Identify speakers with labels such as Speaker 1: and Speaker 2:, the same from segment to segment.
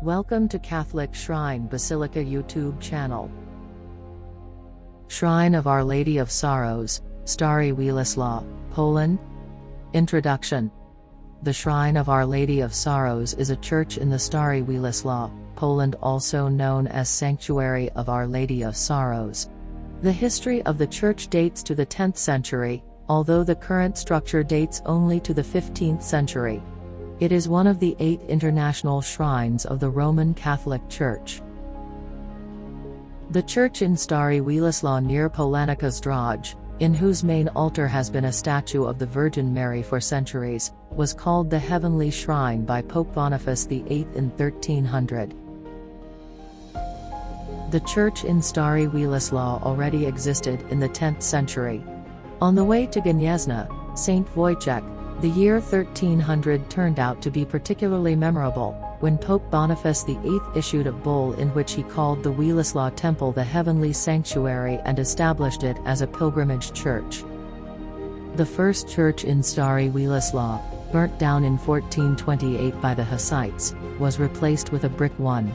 Speaker 1: Welcome to Catholic Shrine Basilica YouTube channel. Shrine of Our Lady of Sorrows, Stary Wielisław, Poland. Introduction. The Shrine of Our Lady of Sorrows is a church in the Stary Wielisław, Poland, also known as Sanctuary of Our Lady of Sorrows. The history of the church dates to the 10th century, although the current structure dates only to the 15th century. It is one of the 8 international shrines of the Roman Catholic Church. The church in Stary Wielisław near Polanka Zdrój, in whose main altar has been a statue of the Virgin Mary for centuries, was called the Heavenly Shrine by Pope Boniface VIII in 1300. The church in Stary Wielisław already existed in the 10th century. On the way to Gniezno, St. Wojciech, the year 1300 turned out to be particularly memorable, when Pope Boniface VIII issued a bull in which he called the Wielislaw Temple the Heavenly Sanctuary and established it as a pilgrimage church. The first church in Stary Wielisław, burnt down in 1428 by the Hussites, was replaced with a brick one.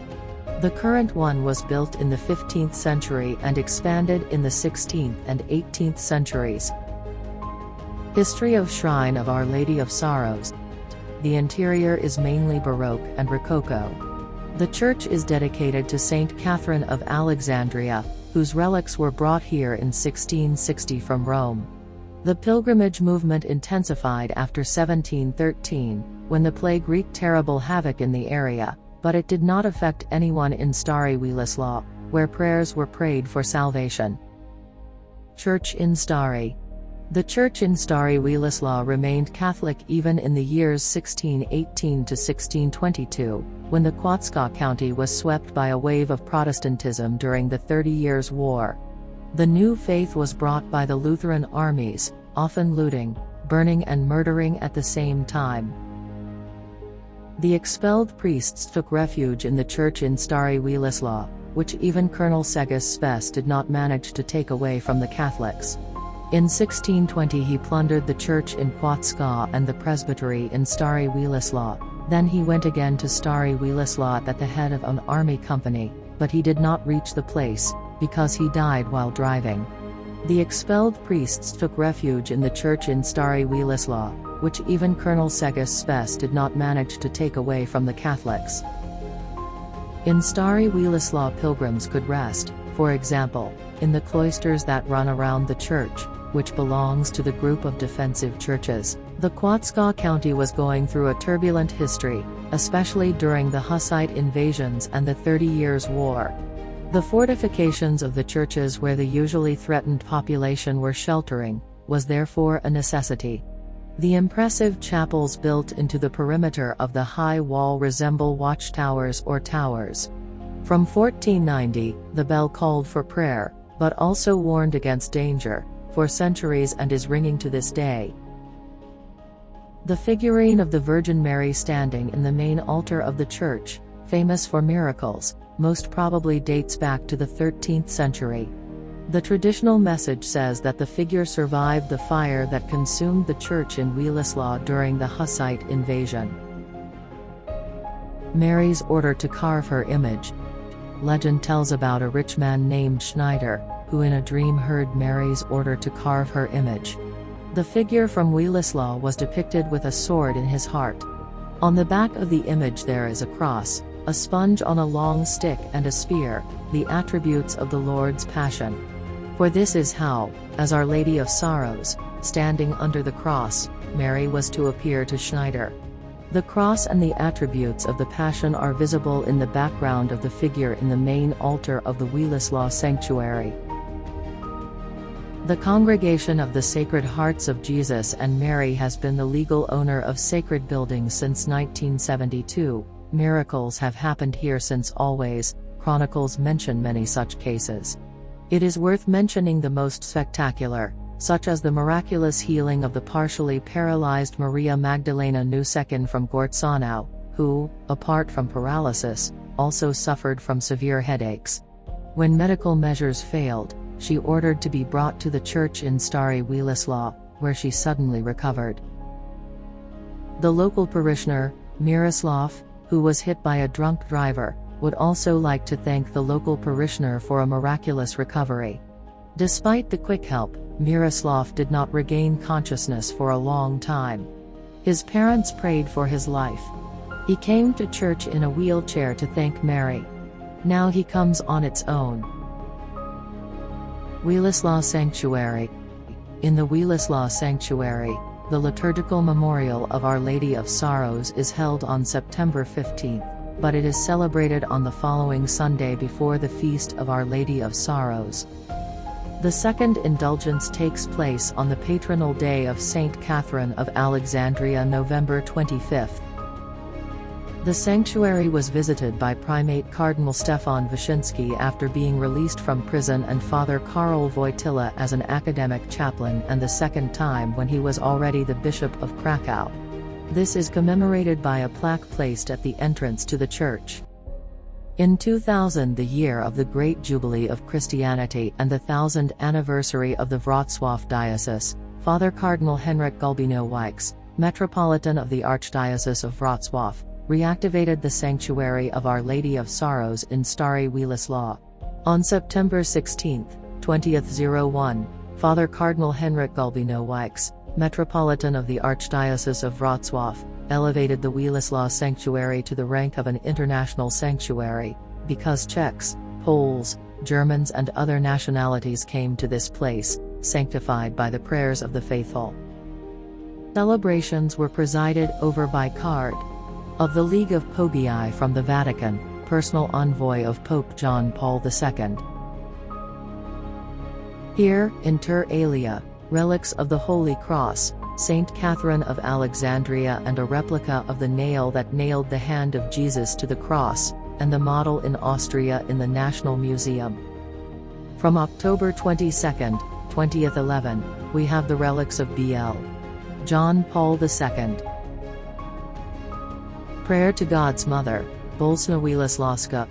Speaker 1: The current one was built in the 15th century and expanded in the 16th and 18th centuries. History of Shrine of Our Lady of Sorrows. The interior is mainly Baroque and Rococo. The church is dedicated to Saint Catherine of Alexandria, whose relics were brought here in 1660 from Rome. The pilgrimage movement intensified after 1713, when the plague wreaked terrible havoc in the area, but it did not affect anyone in Stary Wielisław, where prayers were prayed for salvation. Church in Stary. The church in Stary Wielisław remained Catholic even in the years 1618 to 1622, when the Kłodzka county was swept by a wave of Protestantism during the 30 Years' War. The new faith was brought by the Lutheran armies, often looting, burning and murdering at the same time. The expelled priests took refuge in the church in Stary Wielisław, which even Colonel Segus Spes did not manage to take away from the Catholics. In 1620 he plundered the church in Kłodzka and the presbytery in Stary Wielisław. Then he went again to Stary Wielisław at the head of an army company, but he did not reach the place, because he died while driving. The expelled priests took refuge in the church in Stary Wielisław, which even Colonel Segus Spes did not manage to take away from the Catholics. In Stary Wielisław pilgrims could rest, for example, in the cloisters that run around the church, which belongs to the group of defensive churches. The Kłodzka county was going through a turbulent history, especially during the Hussite invasions and the 30 Years' War. The fortifications of the churches where the usually threatened population were sheltering, was therefore a necessity. The impressive chapels built into the perimeter of the high wall resemble watchtowers or towers. From 1490, the bell called for prayer, but also warned against danger, for centuries and is ringing to this day. The figurine of the Virgin Mary standing in the main altar of the church, famous for miracles, most probably dates back to the 13th century. The traditional message says that the figure survived the fire that consumed the church in Wielislaw during the Hussite invasion. Mary's order to carve her image. Legend tells about a rich man named Schneider, who in a dream heard Mary's order to carve her image. The figure from Wielislaw was depicted with a sword in his heart. On the back of the image there is a cross, a sponge on a long stick and a spear, the attributes of the Lord's Passion. For this is how, as Our Lady of Sorrows, standing under the cross, Mary was to appear to Schneider. The cross and the attributes of the Passion are visible in the background of the figure in the main altar of the Wielislaw sanctuary. The Congregation of the Sacred Hearts of Jesus and Mary has been the legal owner of sacred buildings since 1972. Miracles have happened here since always. Chronicles mention many such cases. It is worth mentioning the most spectacular, such as the miraculous healing of the partially paralyzed Maria Magdalena Nusekin from Gorczanów, who, apart from paralysis, also suffered from severe headaches. When medical measures failed, she ordered to be brought to the church in Stary Wielisław, where she suddenly recovered. The local parishioner, Miroslav, who was hit by a drunk driver, would also like to thank the local parishioner for a miraculous recovery. Despite the quick help, Miroslav did not regain consciousness for a long time. His parents prayed for his life. He came to church in a wheelchair to thank Mary. Now he comes on its own. Wielislaw Sanctuary. In the Wielislaw Sanctuary, the liturgical memorial of Our Lady of Sorrows is held on September 15th, but it is celebrated on the following Sunday before the feast of Our Lady of Sorrows. The second indulgence takes place on the patronal day of Saint Catherine of Alexandria, November 25th. The sanctuary was visited by Primate Cardinal Stefan Wyszynski after being released from prison, and Father Karol Wojtyla as an academic chaplain, and the second time when he was already the Bishop of Krakow. This is commemorated by a plaque placed at the entrance to the church. In 2000, the year of the Great Jubilee of Christianity and the 1000th anniversary of the Wrocław Diocese, Father Cardinal Henryk Gulbino-Wykes, Metropolitan of the Archdiocese of Wrocław, reactivated the Sanctuary of Our Lady of Sorrows in Stary Wielisław. On September 16, 2001, Father Cardinal Henryk Gulbino-Wykes, Metropolitan of the Archdiocese of Wrocław, elevated the Wielislaw Sanctuary to the rank of an international sanctuary, because Czechs, Poles, Germans and other nationalities came to this place, sanctified by the prayers of the faithful. Celebrations were presided over by Card of the League of Pobii from the Vatican, personal envoy of Pope John Paul II. Here, inter alia, relics of the Holy Cross, Saint Catherine of Alexandria, and a replica of the nail that nailed the hand of Jesus to the cross, and the model in Austria in the National Museum. From October 22, 2011, we have the relics of B.L. John Paul II. Prayer to God's Mother, Bolesna Wielislawska.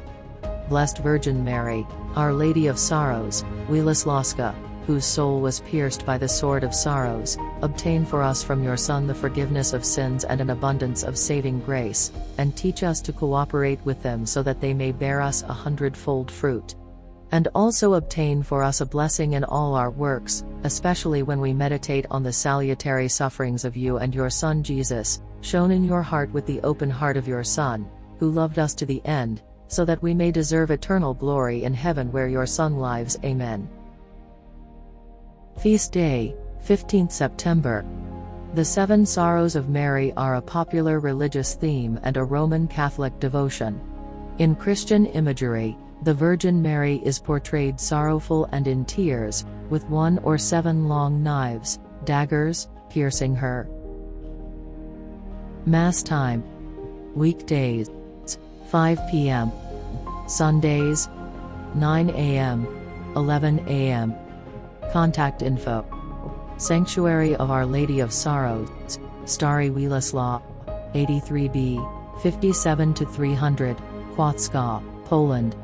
Speaker 1: Blessed Virgin Mary, Our Lady of Sorrows, Wielislawska, whose soul was pierced by the sword of sorrows, obtain for us from your Son the forgiveness of sins and an abundance of saving grace, and teach us to cooperate with them so that they may bear us 100-fold fruit. And also obtain for us a blessing in all our works, especially when we meditate on the salutary sufferings of you and your Son Jesus, shown in your heart with the open heart of your Son, who loved us to the end, so that we may deserve eternal glory in heaven where your Son lives. Amen. Feast Day, 15th September. The Seven Sorrows of Mary are a popular religious theme and a Roman Catholic devotion. In Christian imagery, the Virgin Mary is portrayed sorrowful and in tears, with 1 or 7 long knives, daggers, piercing her. Mass time. Weekdays, 5 p.m. Sundays, 9 a.m., 11 a.m. Contact info. Sanctuary of Our Lady of Sorrows, Stary Wielisław, 83B, 57-300, Kłodzka, Poland.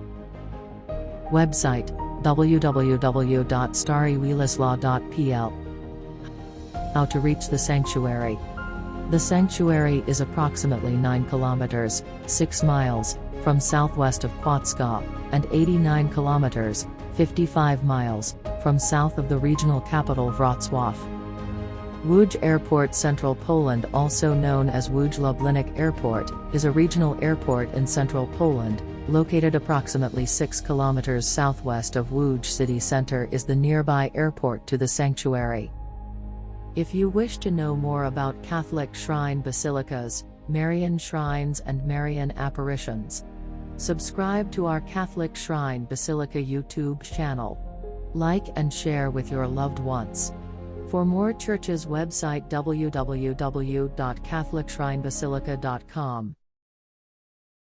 Speaker 1: Website, www.starywielisław.pl. How to reach the sanctuary. The sanctuary is approximately 9 kilometers, 6 miles, from southwest of Kłodzka, and 89 kilometers, 55 miles, from south of the regional capital Wrocław. Łódź Airport. Central Poland, also known as Łódź Lublinic Airport, is a regional airport in central Poland, located approximately 6 kilometers southwest of Łódź city center. Is the nearby airport to the sanctuary. If you wish to know more about Catholic shrine basilicas, Marian shrines and Marian apparitions, subscribe to our Catholic Shrine Basilica YouTube channel. Like and share with your loved ones. For more churches, website www.catholicshrinebasilica.com.